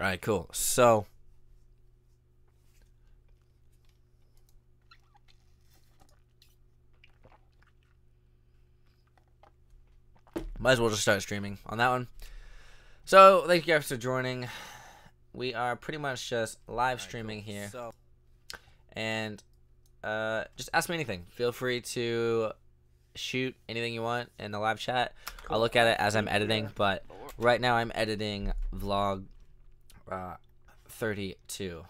All right, cool. So might as well just start streaming on that one. So thank you guys for joining. We are pretty much just live streaming here. So, and just ask me anything. Feel free to shoot anything you want in the live chat. I'll look at it as I'm editing, but right now I'm editing vlog 32.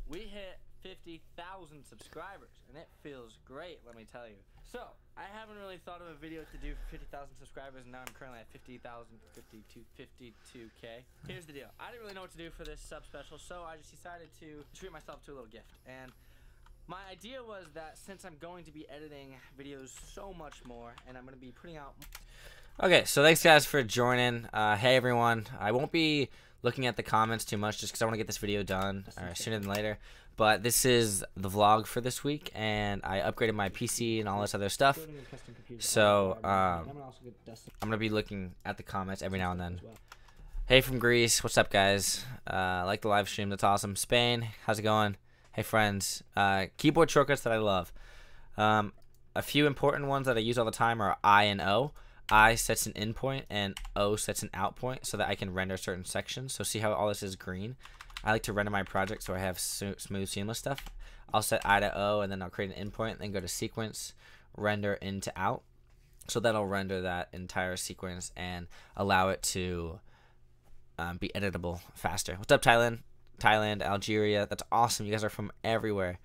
We hit 50,000 subscribers, and it feels great, let me tell you. So, I haven't really thought of a video to do for 50,000 subscribers, and now I'm currently at 52K. Here's the deal. I didn't really know what to do for this sub special, so I just decided to treat myself to a little gift. And my idea was that since I'm going to be editing videos so much more, and I'm going to be putting out... Okay, so thanks guys for joining. Hey everyone. I won't be looking at the comments too much just because I want to get this video done sooner than later. But this is the vlog for this week, and I upgraded my PC and all this other stuff. So I'm going to be looking at the comments every now and then. Hey from Greece, what's up guys? Like the live stream, that's awesome. Spain, how's it going? Hey friends. Keyboard shortcuts that I love. A few important ones that I use all the time are I and O. I sets an in point and O sets an out point so that I can render certain sections. So see how all this is green? I like to render my project so I have smooth, seamless stuff. I'll set I to O, and then I'll create an endpoint, and then go to sequence, render into out. So that'll render that entire sequence and allow it to be editable faster. What's up, Thailand? Thailand, Algeria. That's awesome. You guys are from everywhere.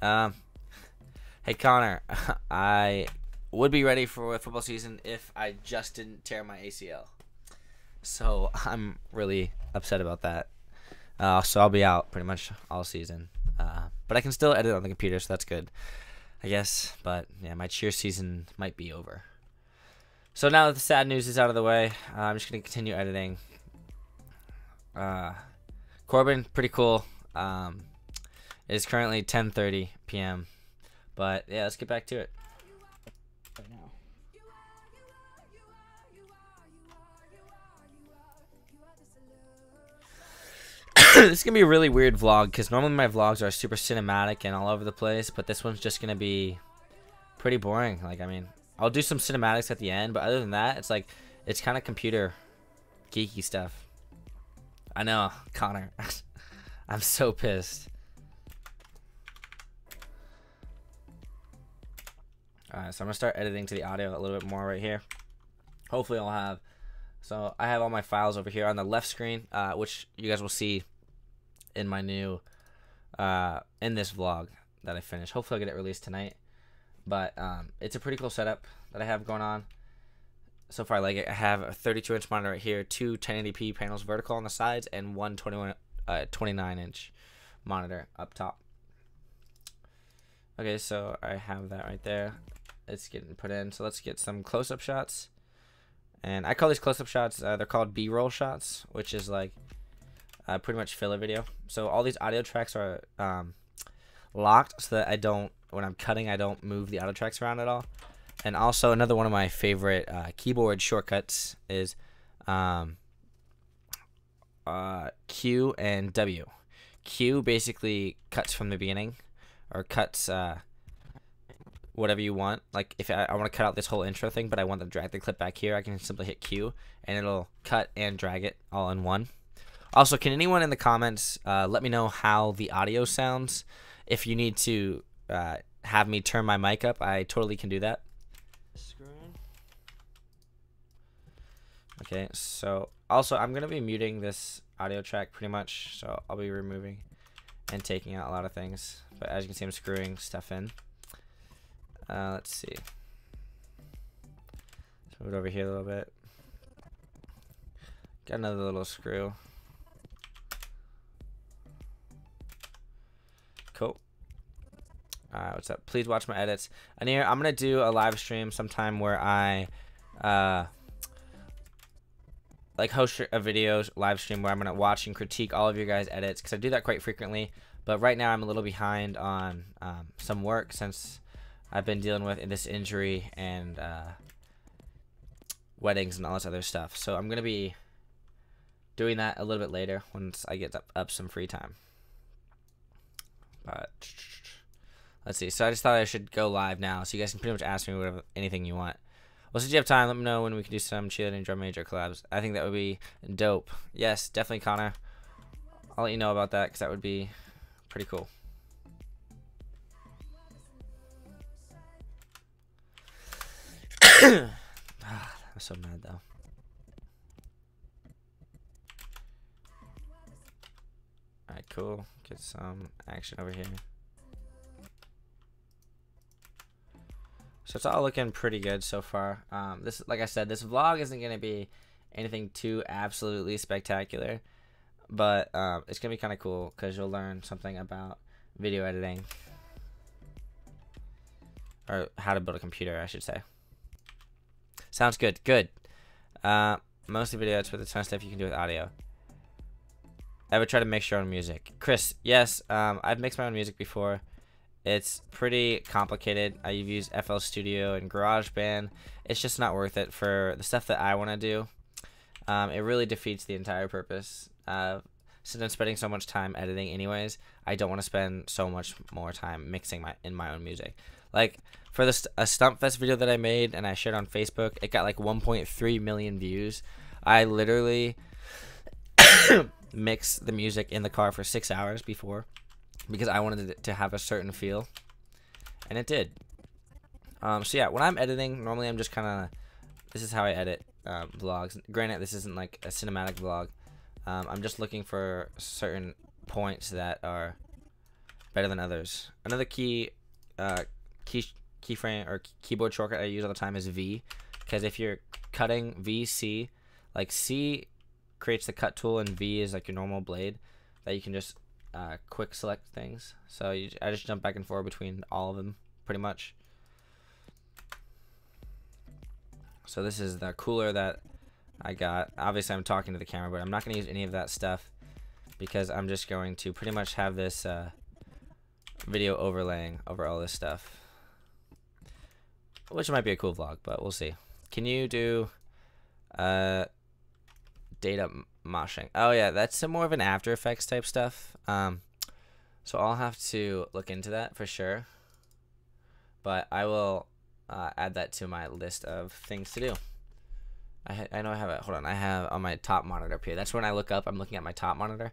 Hey, Connor. I would be ready for a football season if I just didn't tear my ACL. So I'm really upset about that. So I'll be out pretty much all season. But I can still edit on the computer, so that's good, I guess. But yeah, my cheer season might be over. So now that the sad news is out of the way, I'm just going to continue editing. Corbin, pretty cool. It is currently 10:30 p.m. But yeah, let's get back to it. Right now. This is gonna be a really weird vlog because normally my vlogs are super cinematic and all over the place, but this one's just gonna be pretty boring. Like, I mean, I'll do some cinematics at the end, but other than that, it's like it's kind of computer geeky stuff. I know, Connor. I'm so pissed. Alright, so I'm gonna start editing to the audio a little bit more right here. Hopefully I'll have, so I have all my files over here on the left screen, which you guys will see in my new, in this vlog that I finished. Hopefully I'll get it released tonight. But it's a pretty cool setup that I have going on. So far I like it. I have a 32-inch monitor right here, two 1080p panels vertical on the sides, and one 29-inch monitor up top. Okay, so I have that right there. It's getting put in. So let's get some close-up shots. And I call these close-up shots, they're called B-roll shots, which is like pretty much filler video. So all these audio tracks are locked so that I don't, when I'm cutting, I don't move the audio tracks around at all. And also another one of my favorite keyboard shortcuts is Q and W. Q basically cuts from the beginning, or cuts whatever you want. Like if I want to cut out this whole intro thing, but I want to drag the clip back here, I can simply hit Q and it'll cut and drag it all in one. Also, can anyone in the comments let me know how the audio sounds? If you need to have me turn my mic up, I totally can do that. Okay, so also I'm going to be muting this audio track pretty much, so I'll be removing and taking out a lot of things. But as you can see, I'm screwing stuff in. Let's see. Let's move it over here a little bit. Got another little screw. Cool. Alright, what's up? Please watch my edits. Anir, I'm going to do a live stream sometime where I like host a video live stream where I'm going to watch and critique all of your guys' edits, because I do that quite frequently. But right now I'm a little behind on some work since I've been dealing with this injury and weddings and all this other stuff. So I'm going to be doing that a little bit later once I get up some free time. But let's see. So I just thought I should go live now, so you guys can pretty much ask me whatever anything you want. Well, since you have time, let me know when we can do some cheerleading drum major collabs. I think that would be dope. Yes, definitely, Connor. I'll let you know about that because that would be pretty cool. I'm so mad though. Alright, cool. Get some action over here. So it's all looking pretty good so far. This, like I said, this vlog isn't gonna be anything too absolutely spectacular, but it's gonna be kind of cool because you'll learn something about video editing, or how to build a computer, I should say. Sounds good. Good. Mostly video edits with a ton of stuff you can do with audio. I would try to mix your own music. Chris, yes, I've mixed my own music before. It's pretty complicated. I've used FL Studio and GarageBand. It's just not worth it for the stuff that I want to do. It really defeats the entire purpose. Since I'm spending so much time editing anyways, I don't want to spend so much more time mixing my own music. Like, for a Stumpfest video that I made and I shared on Facebook, it got like 1.3 million views. I literally mixed the music in the car for 6 hours before, because I wanted it to have a certain feel, and it did. So yeah, when I'm editing, normally I'm just kind of, this is how I edit vlogs. Granted, this isn't like a cinematic vlog. I'm just looking for certain points that are better than others. Another keyframe or keyboard shortcut I use all the time is V, because if you're cutting VC, like C creates the cut tool and V is like your normal blade that you can just quick select things. So I just jump back and forth between all of them pretty much. So this is the cooler that I got. Obviously I'm talking to the camera, but I'm not going to use any of that stuff because I'm just going to pretty much have this video overlaying over all this stuff, which might be a cool vlog, but we'll see. Can you do data moshing? Oh yeah, that's some more of an After Effects type stuff. So I'll have to look into that for sure, but I will add that to my list of things to do. I know I have it. Hold on, I have on my top monitor up here. That's when I look up. I'm looking at my top monitor.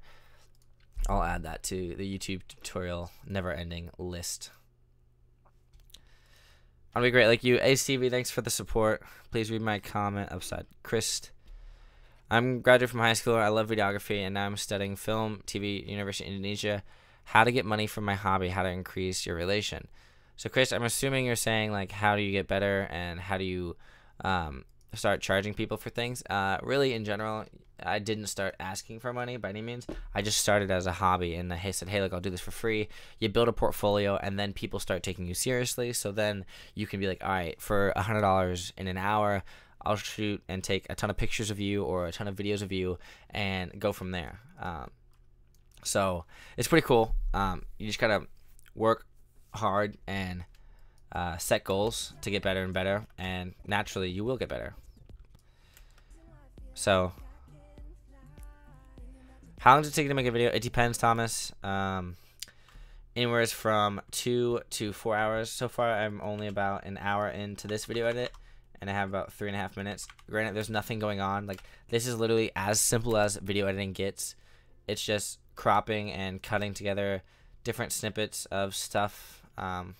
I'll add that to the YouTube tutorial never-ending list. That'll be great. Like you, ACV, thanks for the support. Please read my comment upside. Chris, I'm graduate from high school. I love videography, and now I'm studying film, TV, University of Indonesia. How to get money from my hobby? How to increase your relation? So, Chris, I'm assuming you're saying like, how do you get better, and how do you start charging people for things? Really, in general, I didn't start asking for money by any means. I just started as a hobby, and I said, hey, look, I'll do this for free. You build a portfolio, and then people start taking you seriously. So then you can be like, all right, for $100 in an hour, I'll shoot and take a ton of pictures of you or a ton of videos of you and go from there. So it's pretty cool. You just gotta work hard and set goals to get better and better, and naturally you will get better. So how long does it take to make a video? It depends, Thomas. Anywhere from 2 to 4 hours. So far I'm only about an hour into this video edit, and I have about 3.5 minutes. Granted, there's nothing going on. Like, this is literally as simple as video editing gets. It's just cropping and cutting together different snippets of stuff. So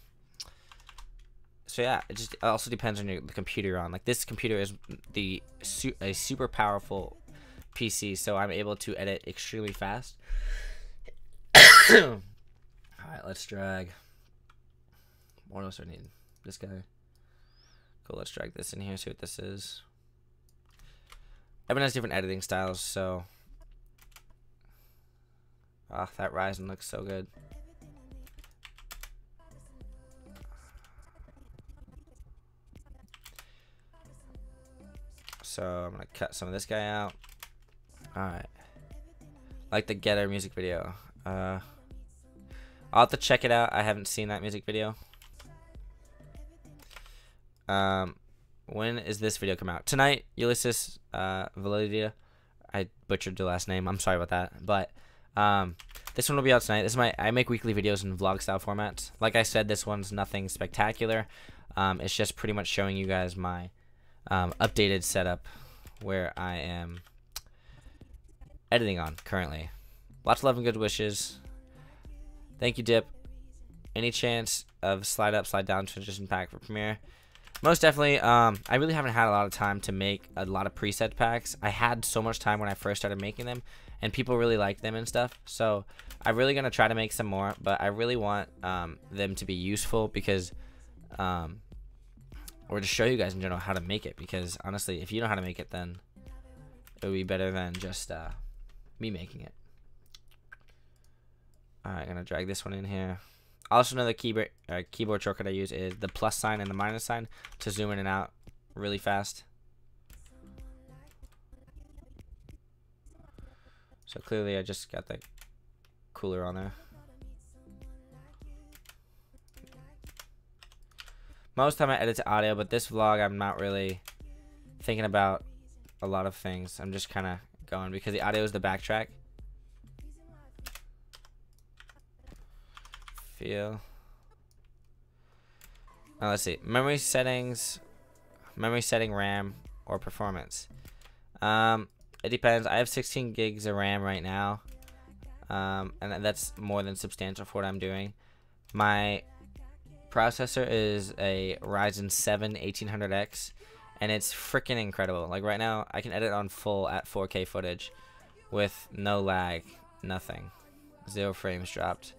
yeah, it also depends on the computer you're on. Like, this computer is a super powerful PC, so I'm able to edit extremely fast. All right, let's drag. What else do I need? This guy. Cool, let's drag this in here, see what this is. Everyone has different editing styles, so. Ah, that Ryzen looks so good. So I'm gonna cut some of this guy out. Alright. Like the Getter music video. I'll have to check it out. I haven't seen that music video. When is this video come out? Tonight, Ulysses Validia. I butchered the last name. I'm sorry about that. But this one will be out tonight. I make weekly videos in vlog style formats. Like I said, this one's nothing spectacular. It's just pretty much showing you guys my updated setup where I am editing on currently. Lots of love and good wishes. Thank you, Dip. Any chance of slide up, slide down transition pack for Premiere? Most definitely. I really haven't had a lot of time to make a lot of preset packs. I had so much time when I first started making them, and people really liked them and stuff. So I'm really gonna try to make some more, but I really want them to be useful because, or to show you guys in general how to make it. Because honestly, if you know how to make it, then it would be better than just me making it. Alright, I'm gonna drag this one in here. Also, another keyboard shortcut I use is the plus sign and the minus sign to zoom in and out really fast. So clearly I just got the cooler on there. Most time I edit to audio, but this vlog I'm not really thinking about a lot of things. I'm just kind of going because the audio is the backtrack. Feel. Now let's see. Memory settings, memory setting, RAM, or performance. It depends. I have 16 gigs of RAM right now, and that's more than substantial for what I'm doing. My processor is a Ryzen 7 1800X, and it's freaking incredible. Like right now, I can edit on full at 4K footage with no lag, nothing, 0 frames dropped.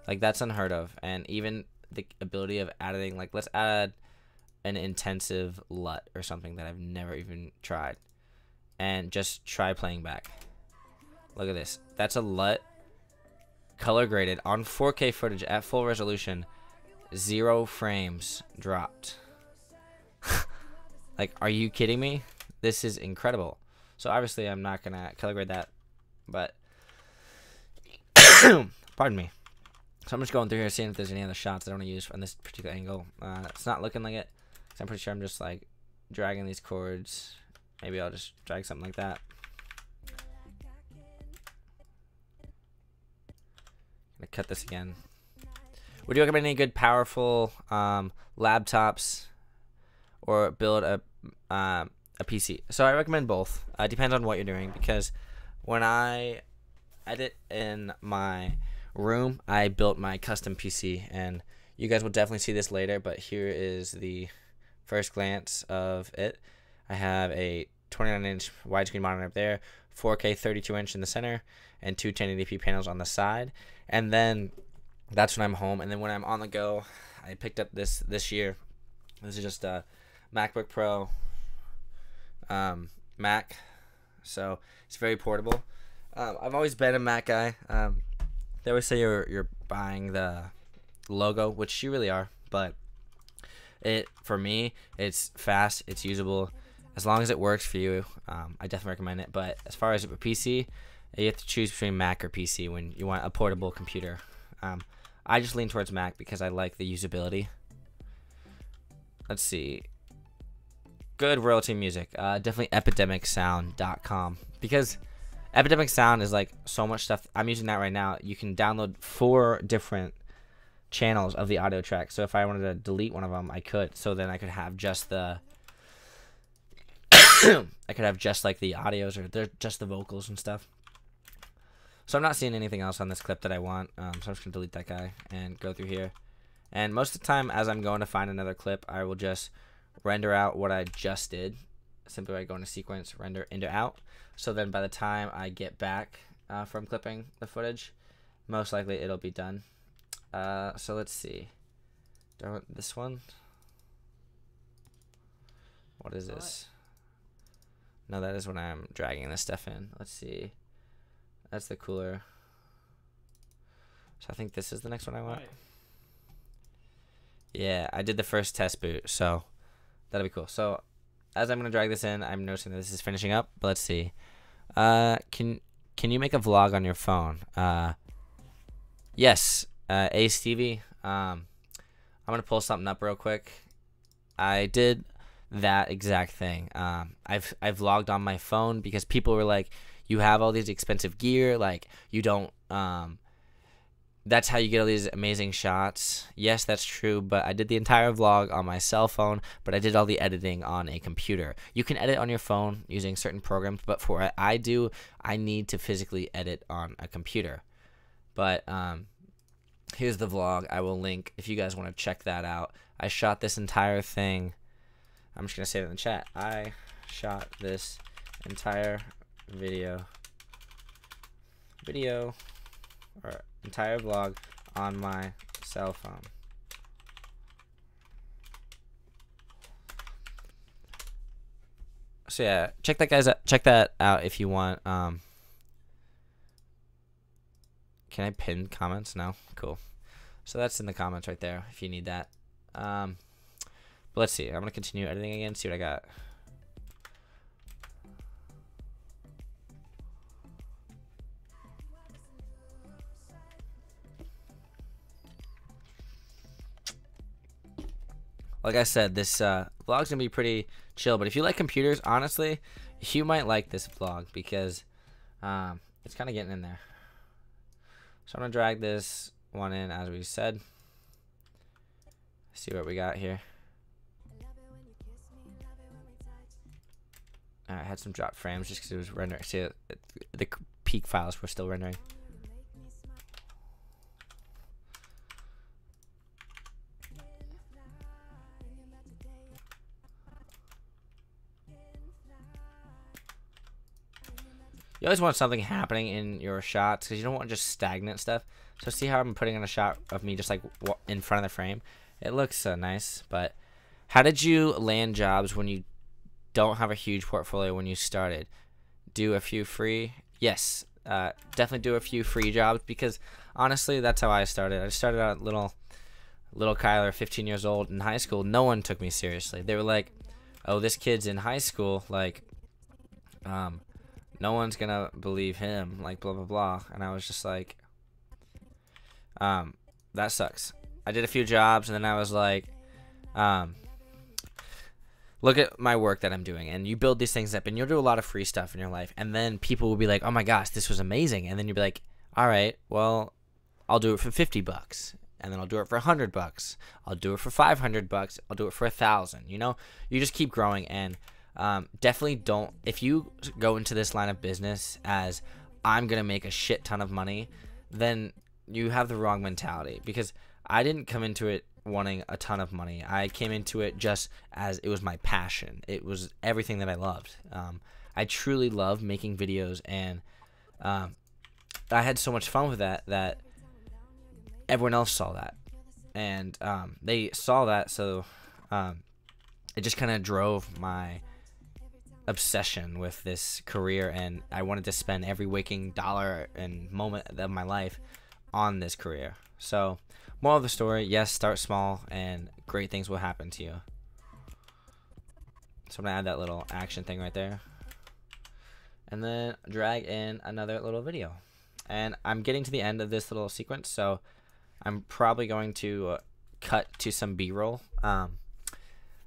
Like that's unheard of. And even the ability of adding, like let's add an intensive LUT or something that I've never even tried, and just try playing back. Look at this. That's a LUT color graded on 4K footage at full resolution, 0 frames dropped. Like, are you kidding me? This is incredible. So obviously I'm not gonna color grade that, but pardon me. So I'm just going through here seeing if there's any other shots I want to use from this particular angle. It's not looking like it, because I'm pretty sure I'm just like dragging these chords. Maybe I'll just drag something like that. Gonna cut this again. Would you recommend any good powerful laptops or build a PC? So I recommend both. It depends on what you're doing, because when I edit in my room, I built my custom PC, and you guys will definitely see this later, but here is the first glance of it. I have a 29-inch widescreen monitor up there, 4K 32-inch in the center, and two 1080p panels on the side. And then that's when I'm home. And then when I'm on the go, I picked up this year. This is just a MacBook Pro Mac, so it's very portable. I've always been a Mac guy. They always say you're buying the logo, which you really are, but for me, it's fast, it's usable. As long as it works for you, I definitely recommend it. But as far as a PC, you have to choose between Mac or PC when you want a portable computer. I just lean towards Mac because I like the usability. Let's see. Good royalty music. Definitely epidemicsound.com, because Epidemic Sound is like so much stuff. I'm using that right now. You can download 4 different channels of the audio track. So if I wanted to delete one of them, I could. So then I could have just the I could have just like the audios, or just the vocals and stuff. So I'm not seeing anything else on this clip that I want. So I'm just gonna delete that guy and go through here. And most of the time, as I'm going to find another clip, I will just render out what I just did, simply by going to sequence, render into out. So then by the time I get back from clipping the footage, most likely it'll be done. So let's see. Do I want this one? What is this? No, that is when I'm dragging this stuff in. Let's see. That's the cooler. So I think this is the next one I want. Yeah, I did the first test boot, so that'll be cool. So as I'm gonna drag this in, I'm noticing that this is finishing up. But let's see. Can you make a vlog on your phone? Yes. Stevie. I'm gonna pull something up real quick. I did that exact thing. I've vlogged on my phone because people were like, you have all these expensive gear, like you don't that's how you get all these amazing shots. Yes, that's true, but I did the entire vlog on my cell phone, but I did all the editing on a computer. You can edit on your phone using certain programs, but for what I do, I need to physically edit on a computer. But here's the vlog. I will link if you guys want to check that out. I shot this entire thing. I'm just going to say it in the chat. I shot this entire video or entire vlog on my cell phone. So yeah, check that out if you want. Can I pin comments? No? Cool. So that's in the comments right there if you need that. But let's see. I'm going to continue editing again, see what I got. Like I said, this vlog's going to be pretty chill. But if you like computers, honestly, you might like this vlog because it's kind of getting in there. So I'm going to drag this one in as we said. See what we got here. I had some drop frames just because it was rendering. See, the peak files were still rendering. You always want something happening in your shots because you don't want just stagnant stuff. So see how I'm putting in a shot of me just like in front of the frame? It looks nice, but how did you land jobs when you don't have a huge portfolio when you started? Do a few free? Yes, definitely do a few free jobs because honestly, that's how I started. I started out little Kyler, 15 years old in high school. No one took me seriously. They were like, "Oh, this kid's in high school, like, no one's gonna believe him, like blah blah blah." And I was just like, that sucks. I did a few jobs and then I was like, look at my work that I'm doing. And you build these things up and you'll do a lot of free stuff in your life, and then people will be like, "Oh my gosh, this was amazing." And then you'll be like, "All right, well, I'll do it for $50, and then I'll do it for $100. I'll do it for $500. I'll do it for $1,000." You know, you just keep growing. And definitely don't, if you go into this line of business as I'm gonna make a shit ton of money, then you have the wrong mentality, because I didn't come into it wanting a ton of money. I came into it just as it was my passion. It was everything that I loved. I truly love making videos, and I had so much fun with that everyone else saw that, and they saw that, so it just kind of drove my obsession with this career, and I wanted to spend every waking dollar and moment of my life on this career. So moral of the story, yes, start small and great things will happen to you. So I'm gonna add that little action thing right there, and then drag in another little video. And I'm getting to the end of this little sequence, so I'm probably going to cut to some B-roll.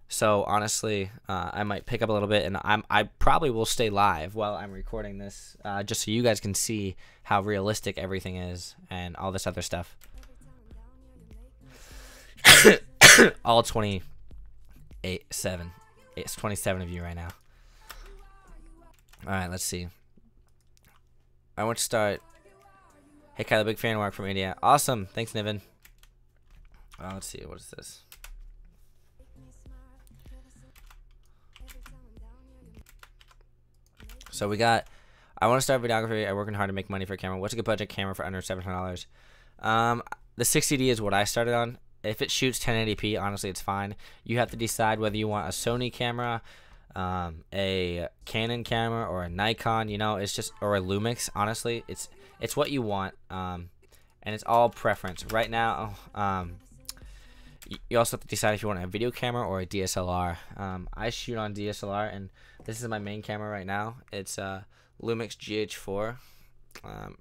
So honestly, I might pick up a little bit, and I probably will stay live while I'm recording this, just so you guys can see how realistic everything is and all this other stuff. All 27 of you right now. All right, let's see. I want to start. Hey Kyle, big fan of work from India. Awesome, thanks Niven. Let's see, what is this? So we got, I want to start videography. I'm working hard to make money for a camera. What's a good budget camera for under $700? The 60D is what I started on. If it shoots 1080p, honestly, it's fine. You have to decide whether you want a Sony camera, a Canon camera, or a Nikon. You know, it's just, or a Lumix. Honestly, it's what you want, and it's all preference. Right now, you also have to decide if you want a video camera or a DSLR. I shoot on DSLR, and this is my main camera right now. It's a Lumix GH4,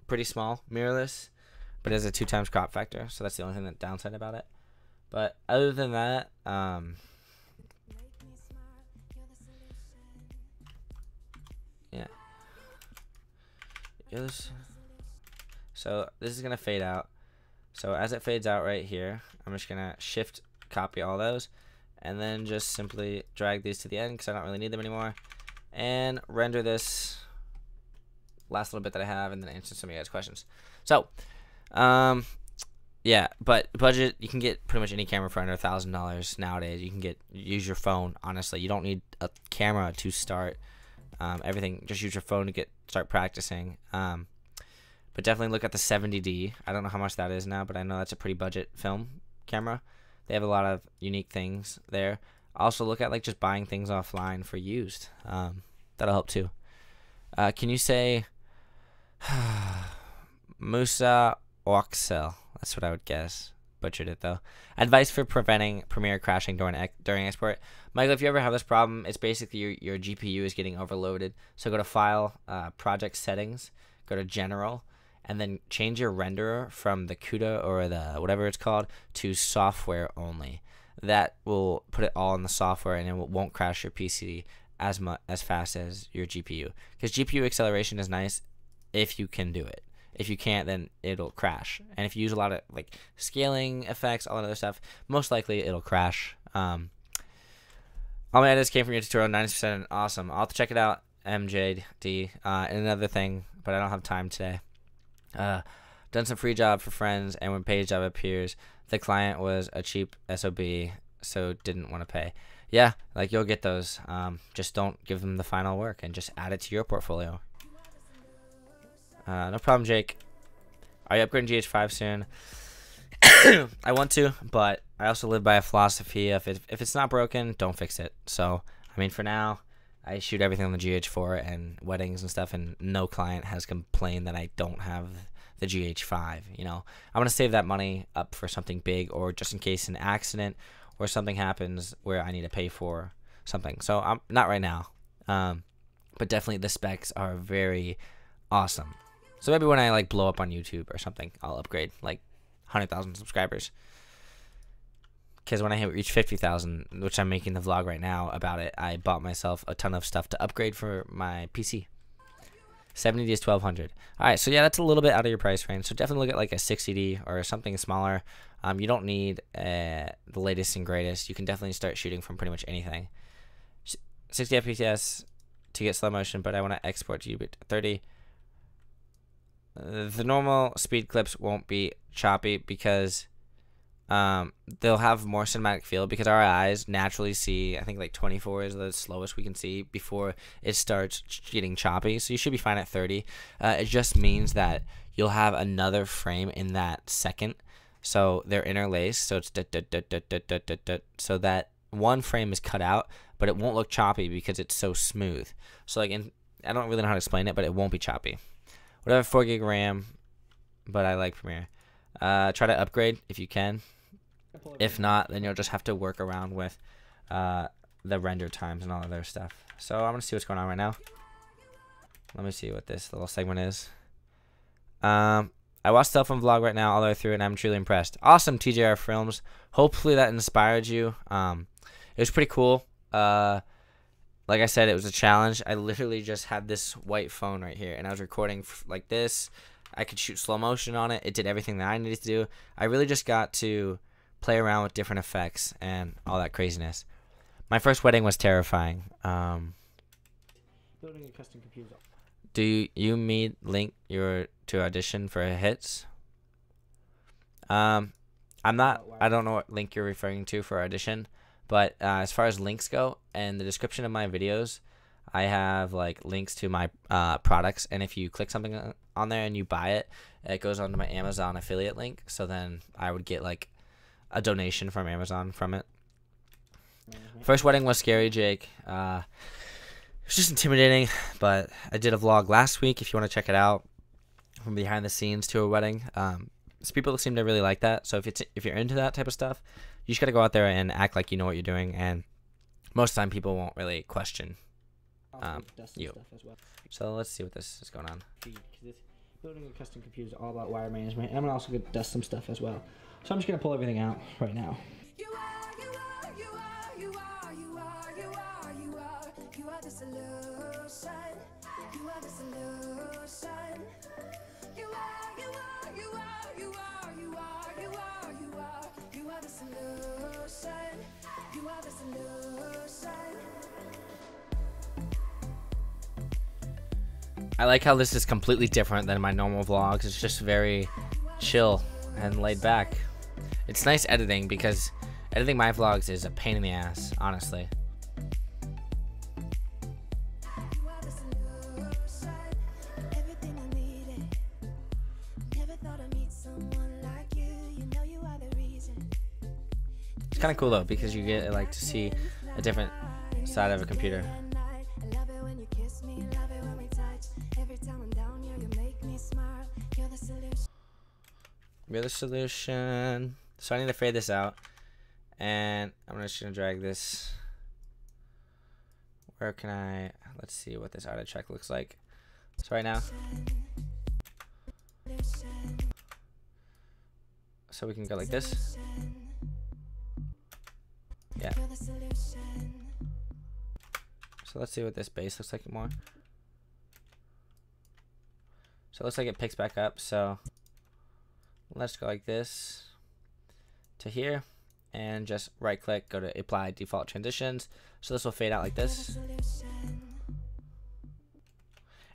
pretty small, mirrorless, but it has a 2x crop factor, so that's the only thing that downside about it. But other than that, Yeah. So this is gonna fade out. So as it fades out right here, I'm just gonna shift copy all those, and then just simply drag these to the end because I don't really need them anymore, and render this last little bit that I have, and then answer some of you guys' questions. So, yeah, but budget, you can get pretty much any camera for under $1,000 nowadays. You can use your phone. Honestly, you don't need a camera to start everything. Just use your phone to start practicing. But definitely look at the 70D. I don't know how much that is now, but I know that's a pretty budget film camera. They have a lot of unique things there. Also look at like just buying things offline for used. That'll help too. Can you say Musa Oxel? That's what I would guess. Butchered it though. Advice for preventing Premiere crashing during export. Michael, if you ever have this problem, it's basically your GPU is getting overloaded. So go to File, Project Settings, go to General, and then change your renderer from the CUDA or the whatever it's called to software only. That will put it all in the software, and it won't crash your PC as fast as your GPU. Because GPU acceleration is nice if you can do it. If you can't, then it'll crash. And if you use a lot of like scaling effects, all that other stuff, most likely it'll crash. All my edits came from your tutorial, 90%. Awesome. I'll have to check it out, MJD. And another thing, but I don't have time today. Done some free job for friends, and when paid job appears, the client was a cheap SOB, so didn't want to pay. Yeah, like you'll get those. Just don't give them the final work and just add it to your portfolio. No problem, Jake. Are you upgrading GH5 soon? I want to, but I also live by a philosophy of if it's not broken, don't fix it. So, I mean, for now, I shoot everything on the GH4 and weddings and stuff, and no client has complained that I don't have the GH5. You know, I want to save that money up for something big, or just in case an accident or something happens where I need to pay for something. So I'm not right now, but definitely the specs are very awesome. So maybe when I like blow up on YouTube or something, I'll upgrade like 100,000 subscribers. Because when I reach 50,000, which I'm making the vlog right now about it, I bought myself a ton of stuff to upgrade for my PC. 70D is 1,200. All right, so yeah, that's a little bit out of your price range. So definitely look at like a 60D or something smaller. You don't need the latest and greatest. You can definitely start shooting from pretty much anything. 60 FPS to get slow motion, but I want to export to you at 30. The normal speed clips won't be choppy because they'll have more cinematic feel, because our eyes naturally see, I think like 24 is the slowest we can see before it starts getting choppy. So you should be fine at 30. It just means that you'll have another frame in that second. So they're interlaced, so it's so that one frame is cut out, but it won't look choppy because it's so smooth. So like I don't really know how to explain it, but it won't be choppy. Whatever, 4 gig RAM, but I like Premiere. Try to upgrade if you can. If not, then you'll just have to work around with the render times and all of their stuff. So I'm gonna see what's going on right now. Let me see what this little segment is. I watched Cell Phone Vlog right now all the way through, and I'm truly impressed. Awesome, TJR Films. Hopefully that inspired you. It was pretty cool. Like I said, it was a challenge. I literally just had this white phone right here, and I was recording like this. I could shoot slow motion on it. It did everything that I needed to do. I really just got to play around with different effects and all that craziness. My first wedding was terrifying. Building a custom computer. Do you meet link to audition for hits? I'm not. I don't know what link you're referring to for audition. But as far as links go, and the description of my videos, I have like links to my products, and if you click something on there and you buy it, it goes onto my Amazon affiliate link. So then I would get like a donation from Amazon from it. First wedding was scary, Jake. It was just intimidating, but I did a vlog last week. If you want to check it out, from behind the scenes to a wedding. So people seem to really like that. So if you're into that type of stuff, you just got to go out there and act like you know what you're doing, and most of the time people won't really question you. So let's see what this is going on. Building a custom computer is all about wire management, and I'm gonna also dust some stuff as well. So I'm just gonna pull everything out right now. You are the solution. I like how this is completely different than my normal vlogs. It's just very chill and laid back. It's nice editing because editing my vlogs is a pain in the ass, honestly. It's kind of cool though because you get like to see a different side of a computer. You're the solution. So I need to fade this out, and I'm just gonna drag this. Where can I? Let's see what this auto check looks like. So right now, so we can go like this. Yeah. So let's see what this bass looks like more. So it looks like it picks back up. So let's go like this to here and just right click, go to apply default transitions. So this will fade out like this.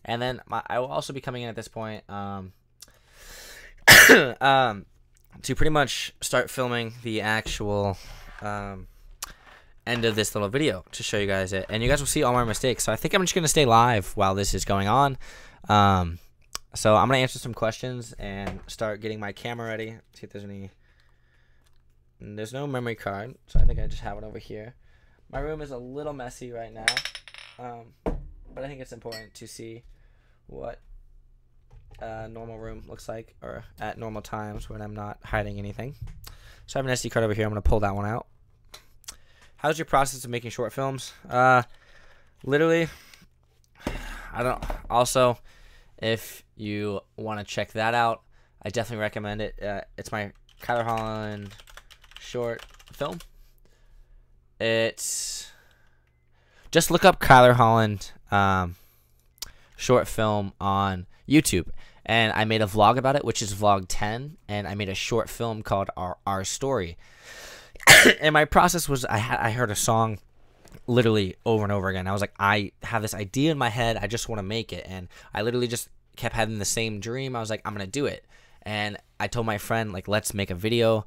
And then I will also be coming in at this point to pretty much start filming the actual end of this little video to show you guys it. And you guys will see all my mistakes. So I think I'm just going to stay live while this is going on. So I'm going to answer some questions and start getting my camera ready. See if there's any. There's no memory card, so I think I just have it over here. My room is a little messy right now, but I think it's important to see what a normal room looks like, or at normal times when I'm not hiding anything. So I have an SD card over here. I'm going to pull that one out. How's your process of making short films? Literally, I don't. Also, if you want to check that out, I definitely recommend it. It's my Kyler Holland short film. It's just look up Kyler Holland short film on YouTube, and I made a vlog about it, which is vlog 10, and I made a short film called Our Story. And my process was I heard a song literally over and over again. I was like, I have this idea in my head, I just want to make it, and I literally just kept having the same dream. I was like, I'm gonna do it, and I told my friend, like, let's make a video.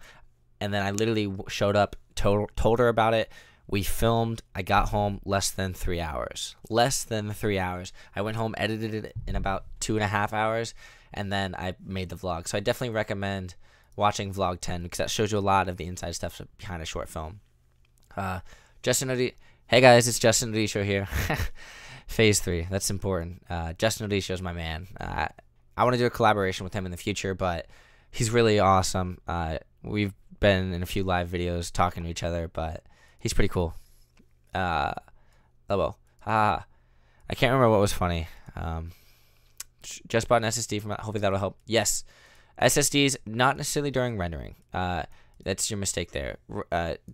And then I literally showed up, told her about it. We filmed. I got home less than 3 hours. Less than 3 hours. I went home, edited it in about 2.5 hours, and then I made the vlog. So I definitely recommend watching vlog 10 because that shows you a lot of the inside stuff behind a short film. Hey guys, it's Justin Odisho here. Phase 3. That's important. Justin Odisho is my man. I want to do a collaboration with him in the future, but he's really awesome. We've been in a few live videos talking to each other, but he's pretty cool. I can't remember what was funny. Just bought an SSD from. Hopefully that'll help. Yes, SSDs not necessarily during rendering. That's your mistake there.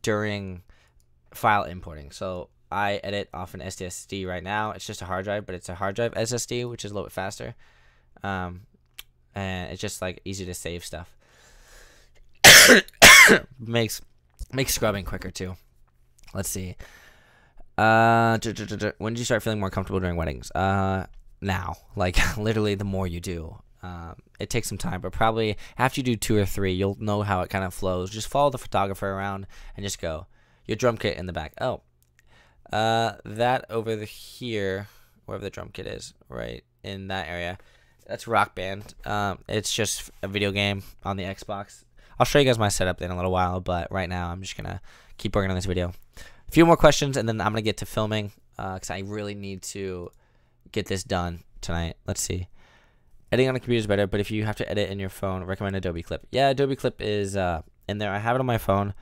During file importing. So I edit off an SSD right now. It's just a hard drive, but it's a hard drive SSD, which is a little bit faster. And it's just like easy to save stuff. makes scrubbing quicker too. Let's see. When did you start feeling more comfortable during weddings? Now, like literally the more you do. It takes some time, but probably after you do 2 or 3, you'll know how it kind of flows. Just follow the photographer around and just go. Your drum kit in the back. Oh, that over here, wherever the drum kit is, right in that area. That's Rock Band. It's just a video game on the Xbox. I'll show you guys my setup in a little while, but right now I'm just going to keep working on this video. A few more questions, and then I'm going to get to filming because I really need to get this done tonight. Let's see. Editing on a computer is better, but if you have to edit in your phone, recommend Adobe Clip. Yeah, Adobe Clip is in there. I have it on my phone.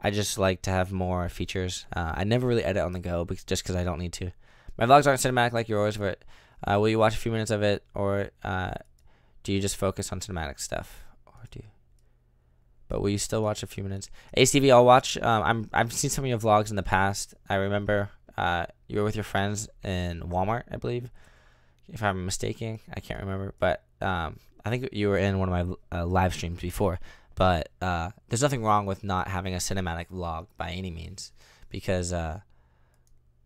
I just like to have more features. I never really edit on the go just because I don't need to. My vlogs aren't cinematic like yours, but will you watch a few minutes of it, or do you just focus on cinematic stuff? But will you still watch a few minutes? ACV, I'll watch. I've seen some of your vlogs in the past. I remember you were with your friends in Walmart, I believe, if I'm mistaken. I can't remember, but I think you were in one of my live streams before. But there's nothing wrong with not having a cinematic vlog by any means, because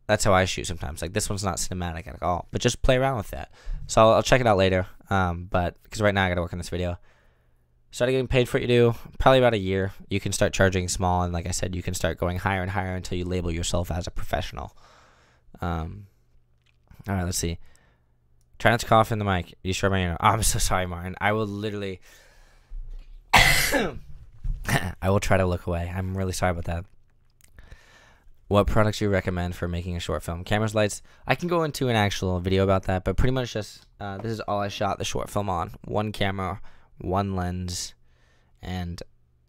that's how I shoot sometimes. Like this one's not cinematic at all, but just play around with that. So I'll check it out later. But because right now I gotta work on this video. Started getting paid for what you do, probably about a year. You can start charging small, and like I said, you can start going higher and higher until you label yourself as a professional. All right, let's see. Try not to cough in the mic. You sure about your? Oh, I'm so sorry, Martin. I will literally. I will try to look away. I'm really sorry about that. What products do you recommend for making a short film? Cameras, lights. I can go into an actual video about that, but pretty much just this is all I shot the short film on. One camera, one lens, and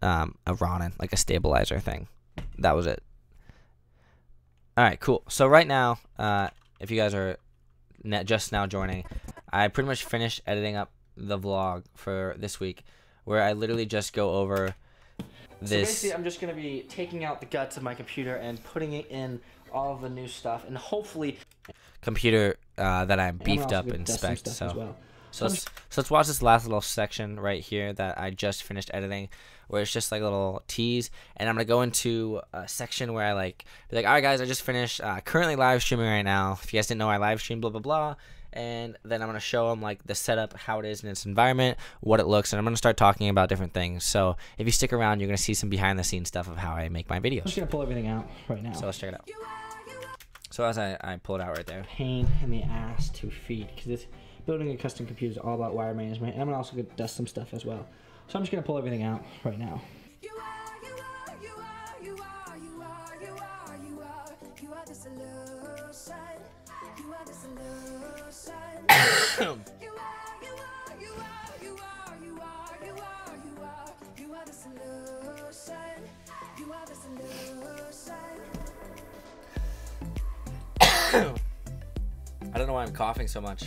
a Ronin, like a stabilizer thing. That was it. All right, cool. So right now, if you guys are just now joining, I pretty much finished editing up the vlog for this week, where I literally just go over this. So basically, I'm just going to be taking out the guts of my computer and putting it in all of the new stuff, and hopefully computer that I beefed up and spec'd. So let's watch this last little section right here that I just finished editing, where it's just like a little tease, and I'm gonna go into a section where I be like, all right guys, I just finished currently live streaming right now. If you guys didn't know, I live stream blah blah blah, and then I'm gonna show them like the setup, how it is in its environment, what it looks, and I'm gonna start talking about different things. So if you stick around, you're gonna see some behind the scenes stuff of how I make my videos. I'm just gonna pull everything out right now. So let's check it out. So as I pull it out right there. Pain in the ass to feed, because building a custom computer is all about wire management, and I'm also going to dust some stuff as well. So I'm just going to pull everything out right now. I don't know why I'm coughing so much.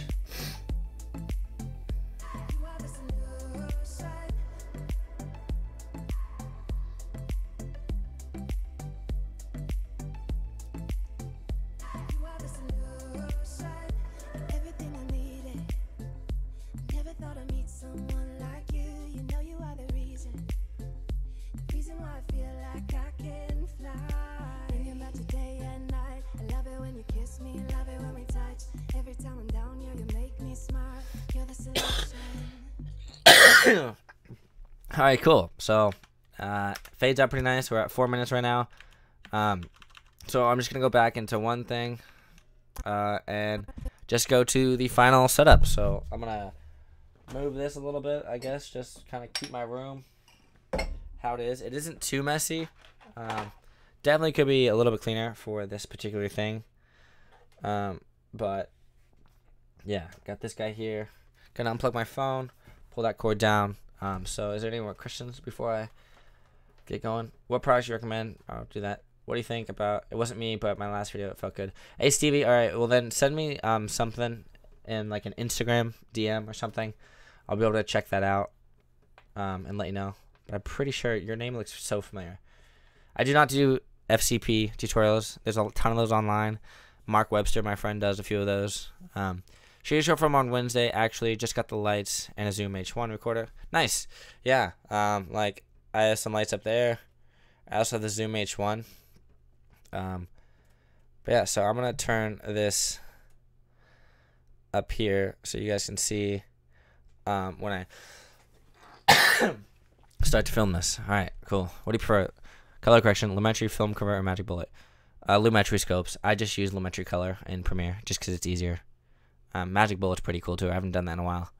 All right, cool. So fades out pretty nice. We're at 4 minutes right now. So I'm just gonna go back into one thing and just go to the final setup. So I'm gonna move this a little bit, I guess, just kind of keep my room how it is. It isn't too messy. Definitely could be a little bit cleaner for this particular thing. But yeah, got this guy here. Gonna unplug my phone, pull that cord down. So is there any more questions before I get going? What products you recommend? I'll do that. What do you think about, it wasn't me, but my last video, it felt good. Hey Stevie, all right, well then send me something in like an Instagram DM or something. I'll be able to check that out and let you know. But I'm pretty sure your name looks so familiar. I do not do FCP tutorials. There's a ton of those online. Mark Webster, my friend, does a few of those. Shoot a short film on Wednesday. Actually, just got the lights and a Zoom H1 recorder. Nice. Yeah. Like I have some lights up there. I also have the Zoom H1. But yeah, so I'm gonna turn this up here so you guys can see when I start to film this. All right, cool. What do you prefer? Color correction, Lumetri, film cover, or Magic Bullet? Lumetri scopes. I just use Lumetri color in Premiere just because it's easier. Magic Bullet's pretty cool too. I haven't done that in a while.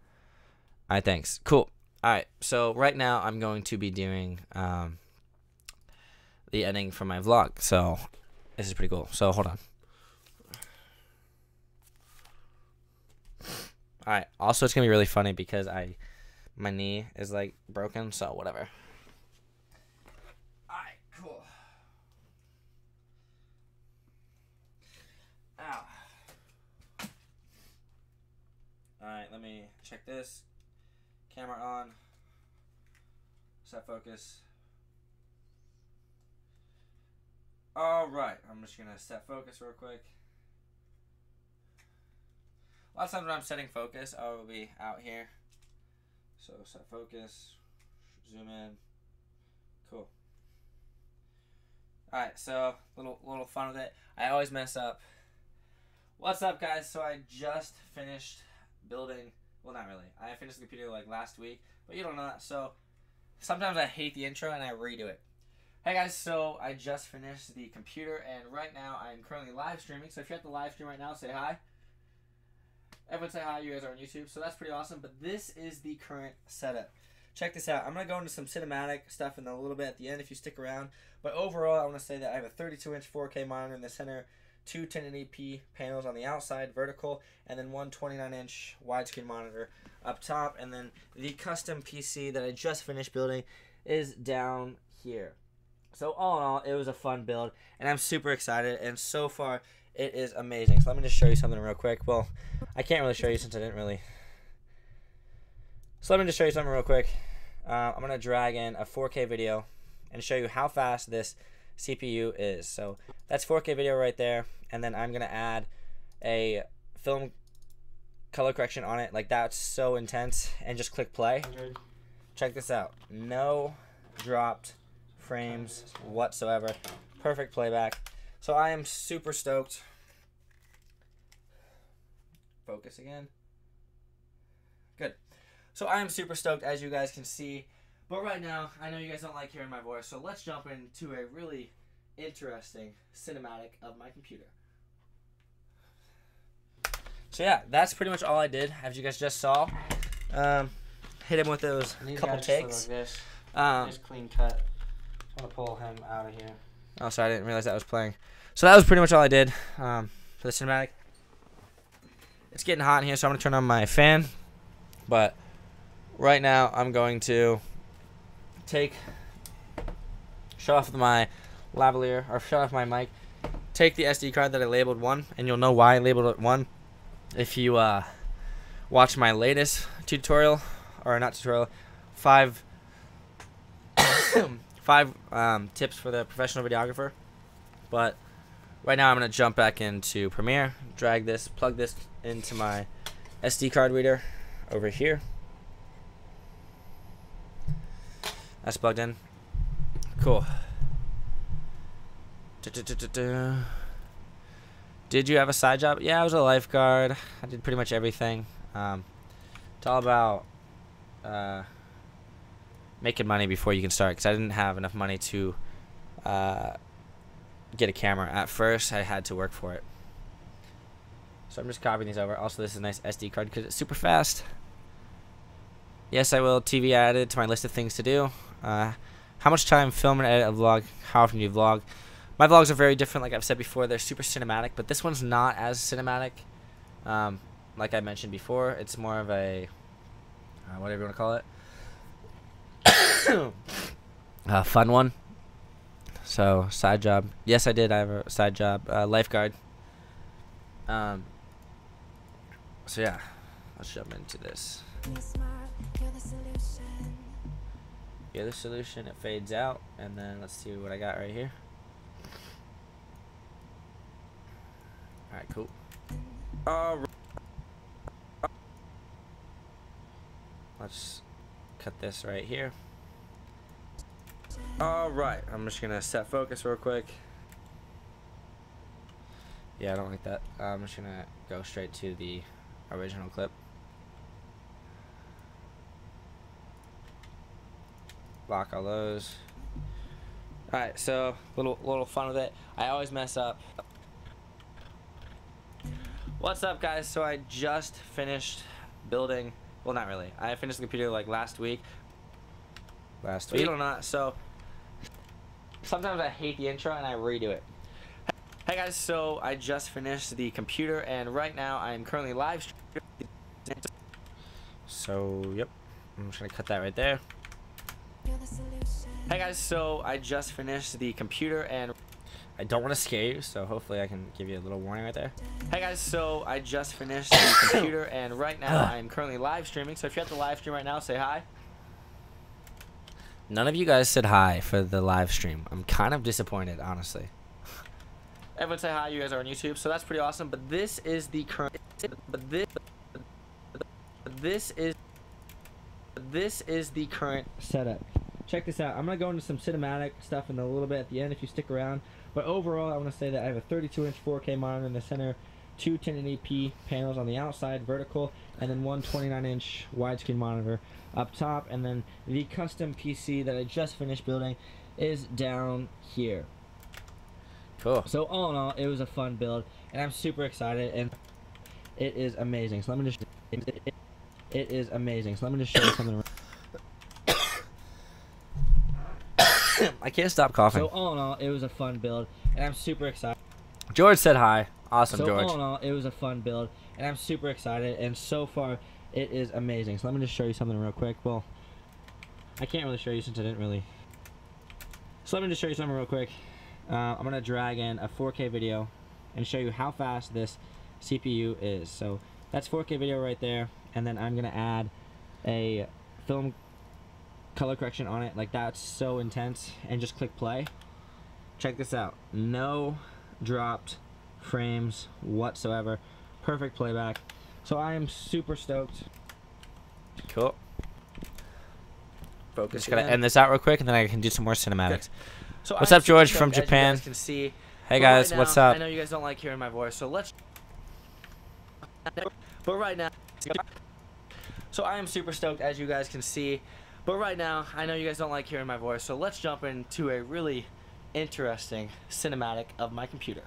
All right, thanks. Cool. All right, so right now I'm going to be doing the editing for my vlog. So this is pretty cool. So hold on. All right. Also, it's gonna be really funny because my knee is like broken. So whatever. All right. Cool. Ow. Alright, let me check this. Camera on. Set focus. Alright, I'm just going to set focus real quick. A lot of times when I'm setting focus, I will be out here. So set focus. Zoom in. Cool. Alright, so little fun with it. I always mess up What's up, guys? So I just finished building, well, not really. I finished the computer like last week, but you don't know that. So sometimes I hate the intro and I redo it. Hey guys, so I just finished the computer and right now I'm currently live streaming. So if you're at the live stream right now, say hi. Everyone say hi, you guys are on YouTube. So that's pretty awesome, but this is the current setup. Check this out. I'm going to go into some cinematic stuff in a little bit at the end if you stick around. But overall, I want to say that I have a 32-inch 4K monitor in the center, two 1080p panels on the outside, vertical, and then one 29-inch widescreen monitor up top. And then the custom PC that I just finished building is down here. So all in all, it was a fun build, and I'm super excited, and so far, it is amazing. So let me just show you something real quick. Well, I can't really show you since I didn't really. So let me just show you something real quick. I'm going to drag in a 4K video and show you how fast this CPU is. So that's 4K video right there, and then I'm going to add a film color correction on it. Like, that's so intense, and just click play. Check this out. No dropped frames whatsoever. Perfect playback. So I am super stoked. Focus again. Good. So I am super stoked, as you guys can see. But right now, I know you guys don't like hearing my voice, so let's jump into a really interesting cinematic of my computer. So yeah, that's pretty much all I did, as you guys just saw. Hit him with those couple takes. Like this. Nice clean cut. I'm gonna pull him out of here. Oh, sorry, I didn't realize that was playing. So that was pretty much all I did for the cinematic. It's getting hot in here, so I'm gonna turn on my fan. But right now, I'm going to shut off my lavalier, or shut off my mic. Take the SD card that I labeled 1, and you'll know why I labeled it 1 if you watch my latest tutorial, or not tutorial, 5 tips for the professional videographer. But right now I'm going to jump back into Premiere, drag this, plug this into my SD card reader over here. That's plugged in. Cool. Did you have a side job? Yeah, I was a lifeguard. I did pretty much everything. It's all about making money before you can start, because I didn't have enough money to get a camera. At first, I had to work for it. So I'm just copying these over. Also, this is a nice SD card because it's super fast. Yes, I will. TV added to my list of things to do. How much time film and edit a vlog? How often do you vlog? My vlogs are very different. Like I've said before, they're super cinematic, but this one's not as cinematic. Like I mentioned before, it's more of a whatever you want to call it. Fun one. So side job. Yes, I did. I have a side job, lifeguard. So yeah, let's jump into this. You're the solution. It fades out, and then let's see what I got right here. All right, cool. Let's cut this right here. Alright, I'm just gonna set focus real quick. Yeah, I don't like that. I'm just gonna go straight to the original clip. Lock all those. Alright, so little fun with it. I always mess up. What's up, guys? So I just finished building. Well, not really. I finished the computer like last week. But you don't know. So sometimes I hate the intro and I redo it. Hey guys, so I just finished the computer and right now I'm currently live streaming. So yep, I'm just gonna cut that right there. Hey guys, so I just finished the computer and I don't want to scare you, so hopefully I can give you a little warning right there. Hey guys, so I just finished the computer and right now I'm currently live streaming. So if you're at the live stream right now, say hi. None of you guys said hi for the live stream. I'm kind of disappointed, honestly. Everyone say hi, you guys are on YouTube, so that's pretty awesome. But this is the current. This is the current setup. Check this out. I'm gonna go into some cinematic stuff in a little bit at the end if you stick around. But overall, I want to say that I have a 32-inch 4K monitor in the center, 2 1080p panels on the outside, vertical, and then one 29-inch widescreen monitor up top, and then the custom PC that I just finished building is down here. Cool. So all in all, it was a fun build, and I'm super excited, and it is amazing. So let me just it is amazing. So let me just show you something. I can't stop coughing. So all in all, it was a fun build, and I'm super excited. George said hi. Awesome, so George. All in all, it was a fun build, and I'm super excited, and so far, it is amazing. So let me just show you something real quick. Well, I can't really show you since I didn't really. So let me just show you something real quick. I'm going to drag in a 4K video and show you how fast this CPU is. So that's 4K video right there, and then I'm going to add a film color correction on it. Like, that's so intense, and just click play. Check this out. No dropped frames whatsoever. Perfect playback. So I am super stoked. Cool. Focus. Just gotta end this out real quick, and then I can do some more cinematics. So what's up, George from Japan? As you guys can see. Hey guys, right now, what's up? I know you guys don't like hearing my voice, so let's. But right now, so I am super stoked, as you guys can see. But right now, I know you guys don't like hearing my voice, so let's jump into a really interesting cinematic of my computer.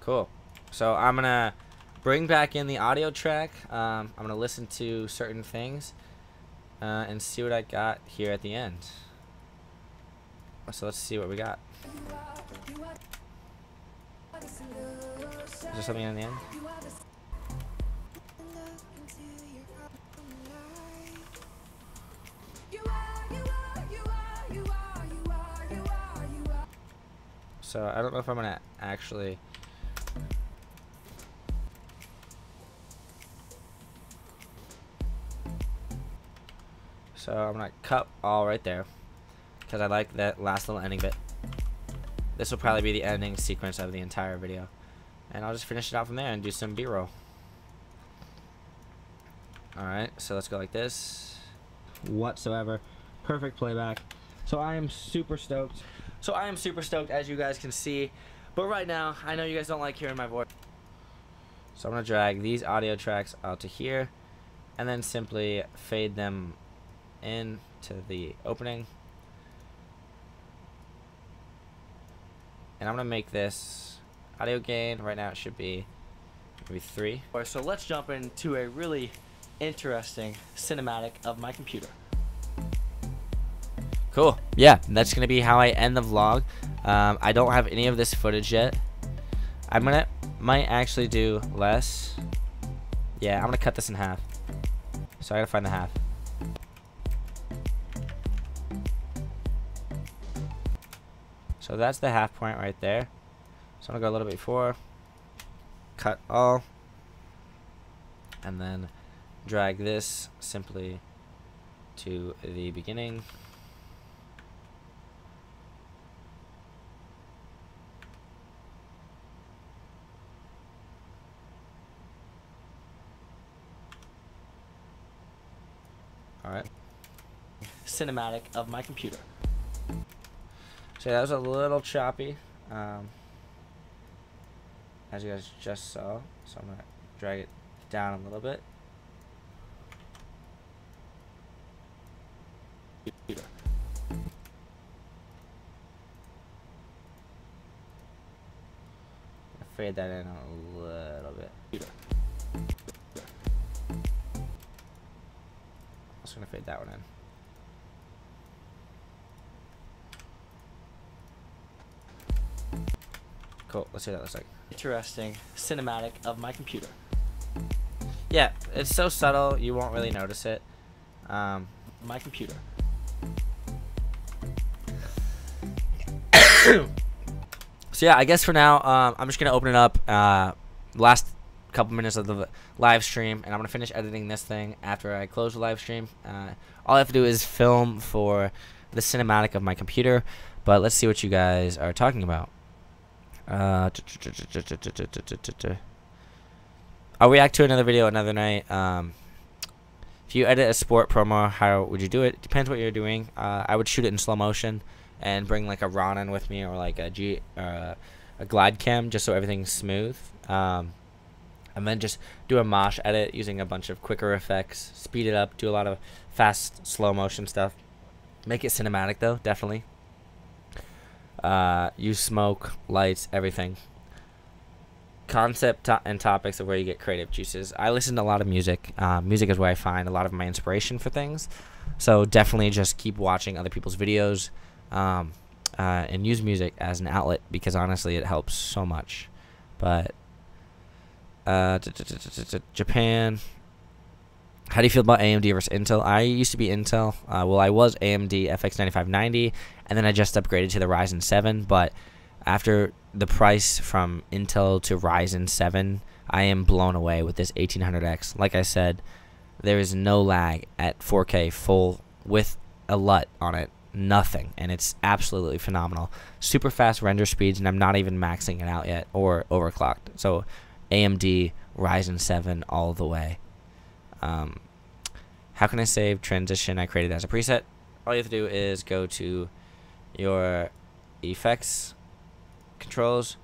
Cool. So I'm gonna bring back in the audio track. I'm gonna listen to certain things and see what I got here at the end. So let's see what we got. Is there something in the end? So I don't know if I'm gonna actually. So I'm gonna cut all right there, because I like that last little ending bit. This will probably be the ending sequence of the entire video, and I'll just finish it out from there and do some B-roll. Alright, so let's go like this. Whatsoever. Perfect playback. So I am super stoked. So I am super stoked, as you guys can see. But right now, I know you guys don't like hearing my voice. So I'm gonna drag these audio tracks out to here, and then simply fade them into the opening. And I'm gonna make this audio gain. Right now it should be maybe 3. So let's jump into a really interesting cinematic of my computer. Cool. Yeah, that's gonna be how I end the vlog. I don't have any of this footage yet. Might actually do less. Yeah, I'm gonna cut this in half. So I gotta find the half. So that's the half point right there. So I'm gonna go a little bit before, cut all, and then drag this simply to the beginning. Alright. Cinematic of my computer. So that was a little choppy, as you guys just saw. So I'm going to drag it down a little bit. Fade that in a little bit. I'm just going to fade that one in. Cool, let's see what that looks like. Interesting cinematic of my computer. Yeah, it's so subtle you won't really notice it. My computer. So yeah, I guess for now, I'm just gonna open it up. Last couple minutes of the live stream, and I'm gonna finish editing this thing after I close the live stream. All I have to do is film for the cinematic of my computer. But let's see what you guys are talking about. I'll react to another video another night. If you edit a sport promo, how would you do it? Depends what you're doing. I would shoot it in slow motion and bring like a Ronin with me, or like a a glide cam just so everything's smooth. And then just do a mosh edit using a bunch of quicker effects, speed it up, do a lot of fast slow motion stuff. Make it cinematic though, definitely. Use smoke, lights, everything. Concept and topics of where you get creative juices. I listen to a lot of music. Music is where I find a lot of my inspiration for things. So definitely just keep watching other people's videos, and use music as an outlet, because honestly it helps so much. But Japan. How do you feel about AMD versus Intel? I used to be Intel. Well, I was AMD FX 9590, and then I just upgraded to the Ryzen 7. But after the price from Intel to Ryzen 7, I am blown away with this 1800X. Like I said, there is no lag at 4K full with a LUT on it. Nothing. And it's absolutely phenomenal. Super fast render speeds, and I'm not even maxing it out yet or overclocked. So AMD Ryzen 7 all the way. How can I save transition I created as a preset? All you have to do is go to your effects, controls,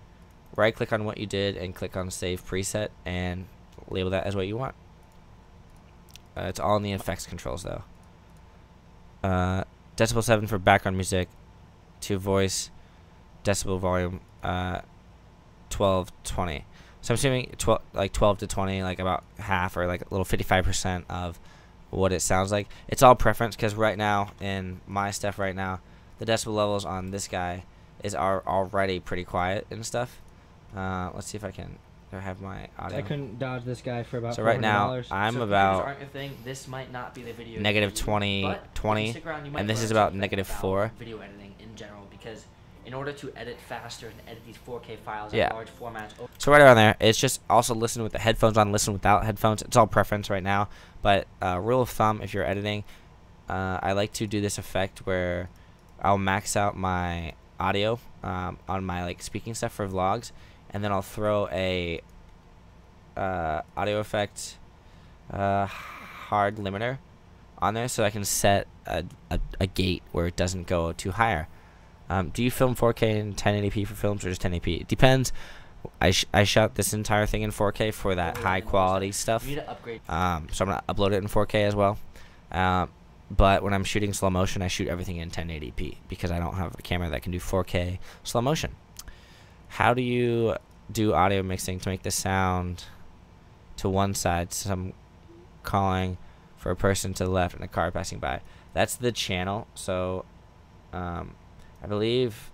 right click on what you did and click on save preset and label that as what you want. It's all in the effects controls though. Decibel 7 for background music, to voice, decibel volume 12, 20. So I'm assuming 12 to 20, like about half or like a little 55% of what it sounds like. It's all preference, because right now in my stuff right now, the decibel levels on this guy are already pretty quiet and stuff. Let's see if I can have my audio. I couldn't dodge this guy for about. So right now I'm about this might not be the video negative 20, and this is about negative 4. Video editing in general, because in order to edit faster and edit these 4K files at large formats. So right around there, it's just also listen with the headphones on, listen without headphones. It's all preference right now. But rule of thumb, if you're editing, I like to do this effect where I'll max out my audio on my like speaking stuff for vlogs, and then I'll throw a audio effect hard limiter on there so I can set a gate where it doesn't go too higher. Do you film 4K and 1080p for films, or just 1080p? It depends. I shot this entire thing in 4K for that high quality stuff. So I'm gonna upload it in 4K as well. But when I'm shooting slow motion, I shoot everything in 1080p because I don't have a camera that can do 4K slow motion. How do you do audio mixing to make the sound to one side? So I'm calling for a person to the left and a car passing by. That's the channel. So I believe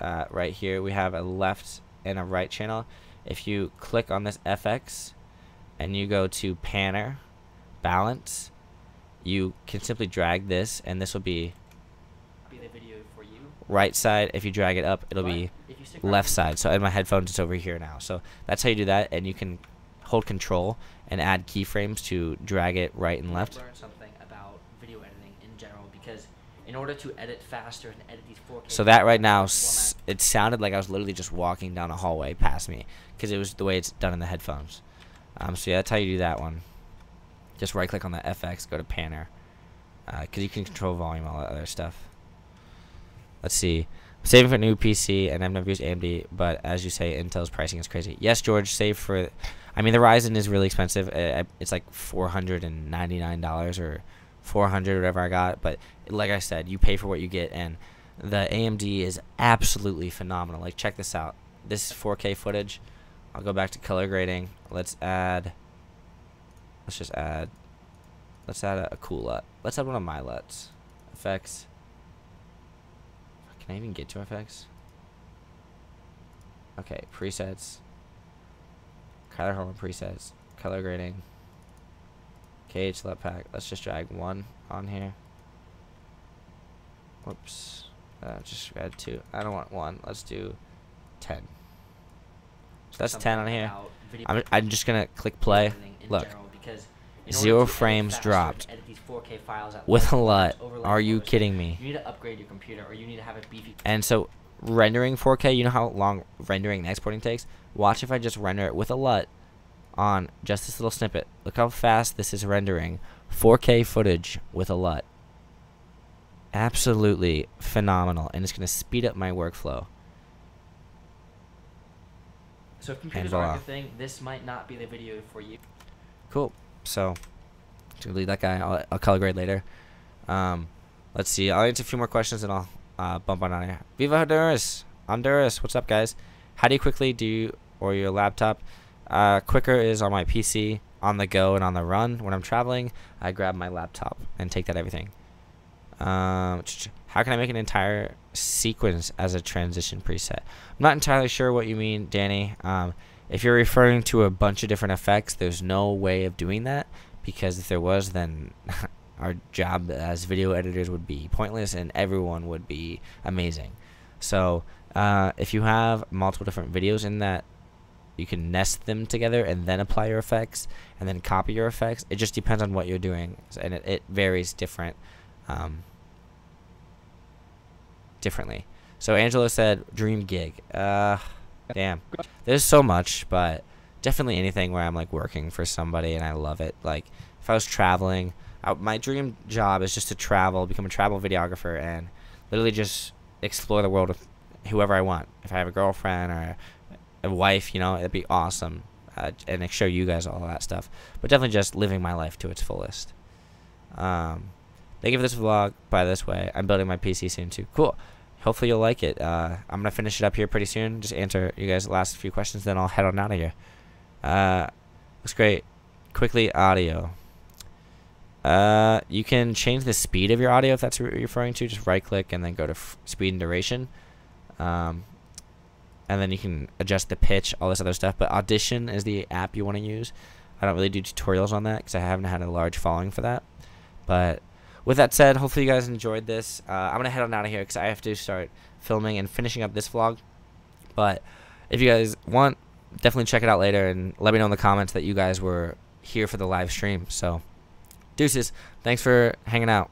right here we have a left and a right channel. If you click on this FX and you go to Panner, Balance, you can simply drag this, and this will be the video for you. Right side. If you drag it up, it'll be left side. So in my headphones, it's over here now. So that's how you do that, and you can hold Control and add keyframes to drag it right and left. Learn something about video editing in general, because in order to edit faster and edit these 4K. So that right now, it sounded like I was literally just walking down a hallway past me, because it was the way it's done in the headphones. So yeah, that's how you do that one. Just right click on the FX, go to Panner, because you can control volume, all that other stuff. Let's see. I'm saving for a new PC, and I've never used AMD, but as you say, Intel's pricing is crazy. Yes, George, save for. I mean, the Ryzen is really expensive. It's like $499 or $400, whatever I got. But like I said, you pay for what you get, and the AMD is absolutely phenomenal. Like, check this out. This 4K footage. I'll go back to color grading. Let's just add a cool LUT. Let's add one of my LUTs. Effects. Can I even get to effects? Okay, presets. Kyler Holland presets. Color grading. KH LUT pack. Let's just drag one on here. Whoops. Just add 2. I don't want 1. Let's do 10. So that's 10 on here. I'm just gonna click play. Look. 0 frames dropped with a LUT. Are you kidding me? You need to upgrade your computer, or you need to have it beefy. And so rendering 4K, you know how long rendering and exporting takes? Watch if I just render it with a LUT on just this little snippet. Look how fast this is rendering 4K footage with a LUT. Absolutely phenomenal, and it's going to speed up my workflow. So if computers voila. aren't your thing, this might not be the video for you. Cool. So, to leave that guy, I'll color grade later. Let's see. I'll answer a few more questions and I'll bump on out of here. Viva Honduras! Honduras, what's up, guys? How do you quickly do or your laptop? Quicker is on my PC, on the go and on the run. When I'm traveling, I grab my laptop and take that everything. How can I make an entire sequence as a transition preset? I'm not entirely sure what you mean, Danny. If you're referring to a bunch of different effects, there's no way of doing that, because if there was, then our job as video editors would be pointless and everyone would be amazing. So if you have multiple different videos in that, you can nest them together and then apply your effects and then copy your effects. It just depends on what you're doing, and it varies differently. So Angela said dream gig. Damn, there's so much, but definitely anything where I'm like working for somebody and I love it. Like if I was traveling, my dream job is just to travel, become a travel videographer, and literally just explore the world with whoever I want. If I have a girlfriend or a wife, you know, it'd be awesome, and I show you guys all that stuff. But definitely just living my life to its fullest. Thank you for this vlog. By this way, I'm building my PC soon too. Cool. Hopefully you'll like it. I'm gonna finish it up here pretty soon. Just answer you guys' last few questions, then I'll head on out of here. Looks great. Quickly audio. You can change the speed of your audio if that's what you're referring to. Just right click and then go to speed and duration. And then you can adjust the pitch, all this other stuff. But Audition is the app you want to use. I don't really do tutorials on that because I haven't had a large following for that. But with that said, hopefully you guys enjoyed this. I'm going to head on out of here because I have to start filming and finishing up this vlog. But if you guys want, definitely check it out later and let me know in the comments that you guys were here for the live stream. So, deuces. Thanks for hanging out.